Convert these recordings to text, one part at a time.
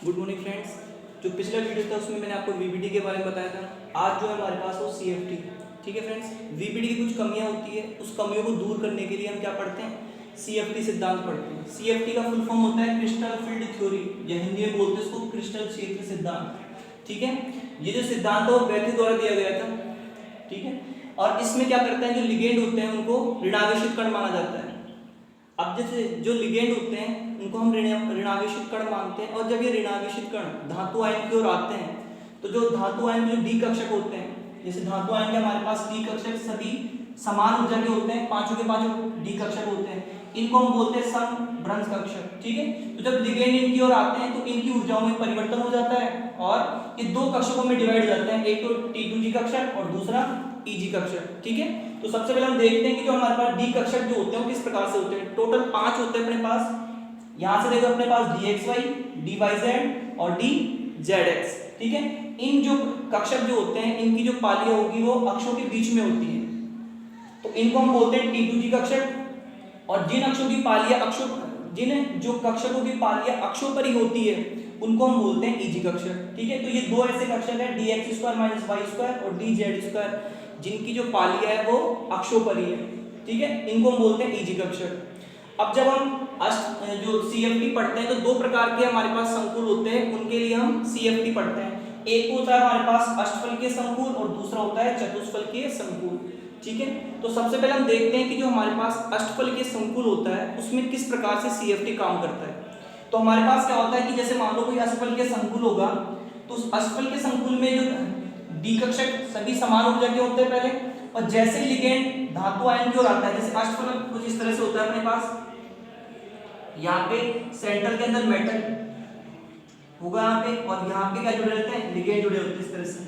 Good morning friends. जो पिछला video था उसमें मैंने आपको वीबीडी के बारे में बताया था। आज जो है हमारे पास वो सीएफटी। ठीक है फ्रेंड्स, वीबीडी की कुछ कमियां होती है, उस कमियों को दूर करने के लिए हम क्या पढ़ते हैं, सीएफटी सिद्धांत पढ़ते हैं। सीएफटी का फुल फॉर्म होता है क्रिस्टल फील्ड थ्योरी, या हिंदी में बोलते हैं इसको क्रिस्टल क्षेत्र सिद्धांत। ठीक है, ये जो सिद्धांत है वो बैथी द्वारा दिया गया था। ठीक है, और इसमें क्या करता है, जो लिगेंड होते हैं उनको ऋणावेशित कण माना जाता है। अब जैसे जो लिगेंड होते हैं उनको हम ऋणावेशित कण मानते हैं, और जब ये ऋणावेशित कण धातु आयन की ओर आते हैं तो जो धातु आयन के जो डी कक्षक होते हैं, जैसे धातु आयन के हमारे पास डी कक्षक सभी समान ऊर्जा के होते हैं, पांचों के पांचों डी कक्षक होते हैं, इनको हम बोलते हैं समभ्रंश कक्षक। ठीक है, तो जब लिगेंड इनकी ओर आते हैं तो इनकी ऊर्जाओं में परिवर्तन हो जाता है और ये दो कक्षकों में डिवाइड हो जाते हैं, एक तो T2G कक्षक और दूसरा EG कक्षक। ठीक है, तो सबसे पहले हम देखते हैं कि जो हमारे पास डी कक्षक जो होते हैं वो किस प्रकार से होते हैं। टोटल 5 होते हैं अपने पास। यहां से देखो अपने पास DXY, DYZ और DZX। ठीक है, इन जो कक्षक जो होते हैं इनकी जो पालियां होगी वो अक्षों के बीच में होती है, तो इनको हम बोलते हैं T2G कक्षक। और जिन अक्षों की पालियां जिन जो कक्षकों की पालियां अक्षों पर ही होती है उनको हम बोलते हैं EG कक्षक। ठीक है, तो ये दो ऐसे कक्षक हैं DX² - Y² और DZ², जिनकी जो पालियां है वो अक्षों पर ही है। ठीक है, इनको हम बोलते हैं EG कक्षक। अब जब हम जो CFT पढ़ते हैं तो दो प्रकार के हमारे पास संकुल होते हैं, उनके लिए हम CFT पढ़ते हैं। एक होता है हमारे पास अष्टफलकीय संकुल और दूसरा होता है चतुष्फलकीय संकुल। ठीक है, तो सबसे पहले हम देखते हैं कि जो हमारे पास अष्टफलकीय संकुल होता है उसमें किस प्रकार से CFT काम करता है। तो हमारे पास क्या होता है कि जैसे मान लो कोई अष्टफलकीय संकुल होगा, तो उस अष्टफलकीय संकुल में जो डी कक्षक सभी समान ऊर्जा के होते हैं पहले, और जैसे लिगेंड धातु आयन की ओर आता है, जैसे अष्टफलक कुछ इस तरह से होता है अपने पास, यहाँ पे सेंटर के अंदर मेटल होगा यहाँ पे, और यहाँ पे क्या जुड़े रहते हैं, लिगेंड जुड़े होते हैं इस तरह से।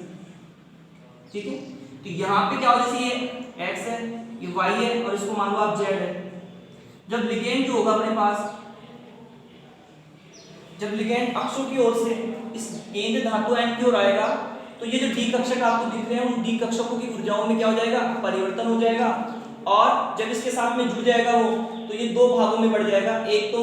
ठीक है, तो यहाँ पे क्या हो, जैसे ये x है, ये y है, और इसको मान लो आप z है। जब लिगेंड जो होगा अपने पास, जब लिगेंड अक्षों की ओर से इस केंद्र धातु आयन की ओर आएगा तो ये जो डी कक्षक आपको दिख रहे हैं उन डी कक्षकों की ऊर्जाओं में क्या हो जाएगा, परिवर्तन हो जाएगा, और जब इसके साथ में जुड़ जाएगा वो, तो ये दो भागों में बढ़ जाएगा। एक तो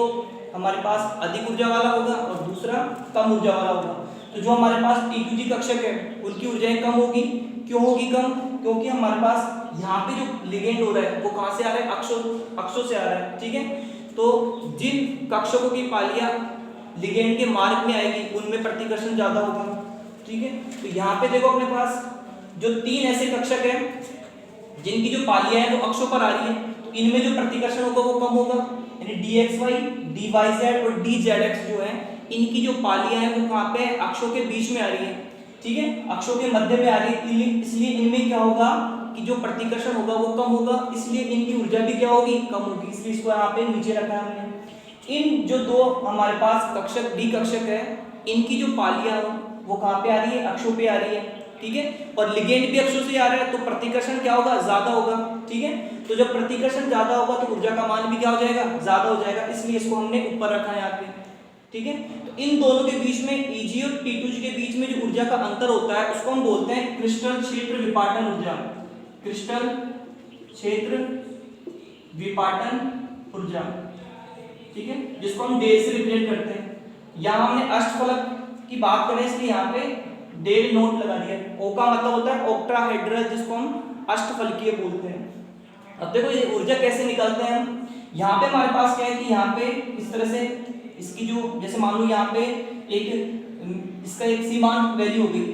हमारे पास अधिक ऊर्जा वाला होगा और दूसरा कम ऊर्जा वाला होगा। तो जो हमारे पास T2G कक्षक है उनकी ऊर्जाएं कम होगी। क्यों होगी कम? क्योंकि हमारे पास यहाँ पे जो लिगेंड हो रहा है वो कहाँ से आ रहा है, अक्षों से आ रहा है। ठीक है, तो जिन कक्षकों की पालियां लिगेंड के मार्ग में आएगी उनमें प्रतिकर्षण ज्यादा होगा। ठीक है, तो यहाँ पे देखो अपने पास जो तीन ऐसे कक्षक हैं जिनकी जो पालियां हैं वो अक्षों पर आ रही है, तो इनमें जो प्रतिकर्षण होगा वो कम होगा, यानी DXY, DYZ और DZX जो है इनकी जो पालियां हैं वो कहाँ पे, अक्षों के बीच में आ रही है। ठीक है, अक्षों के मध्य में आ रही है, इसलिए इनमें क्या होगा कि जो प्रतिकर्षण होगा वो कम होगा, इसलिए इनकी ऊर्जा भी क्या होगी, कम होगी, इसलिए इसको यहाँ पे नीचे रखा है हमने। इन जो दो हमारे पास कक्षक डी कक्षक है इनकी जो पालियां वो कहाँ पे आ रही है, अक्षों पे आ रही है। ठीक है, और लिगेंड भी अक्षों से आ रहा है तो प्रतिकर्षण क्या होगा, ज्यादा होगा। ठीक है, तो जब प्रतिकर्षण ज्यादा होगा तो ऊर्जा का मान भी क्या हो जाएगा, ज्यादा हो जाएगा, इसलिए इसको हमने ऊपर रखा है यहाँ पे। ठीक है, तो इन दोनों के बीच में EG और T2G के बीच में जो ऊर्जा का अंतर होता है उसको हम बोलते हैं क्रिस्टल क्षेत्र विपाटन ऊर्जा। क्रिस्टल क्षेत्र विपाटन ऊर्जा। ठीक है, जिसको हम डेल से रिप्रेजेंट करते हैं। यहाँ हमने अष्टफलक की बात करें इसलिए यहाँ पे डेल नोट लगा दिया। O का मतलब होता है ऑक्टाहेड्रल, जिसको हम अष्टफलकीय बोलते हैं। अब देखो ये ऊर्जा कैसे निकालते हैं हम। यहाँ पे हमारे पास क्या है कि यहाँ पे इस तरह से इसकी जो, जैसे मान लो यहाँ पे एक इसका एक सीमांत वैल्यू हो गई,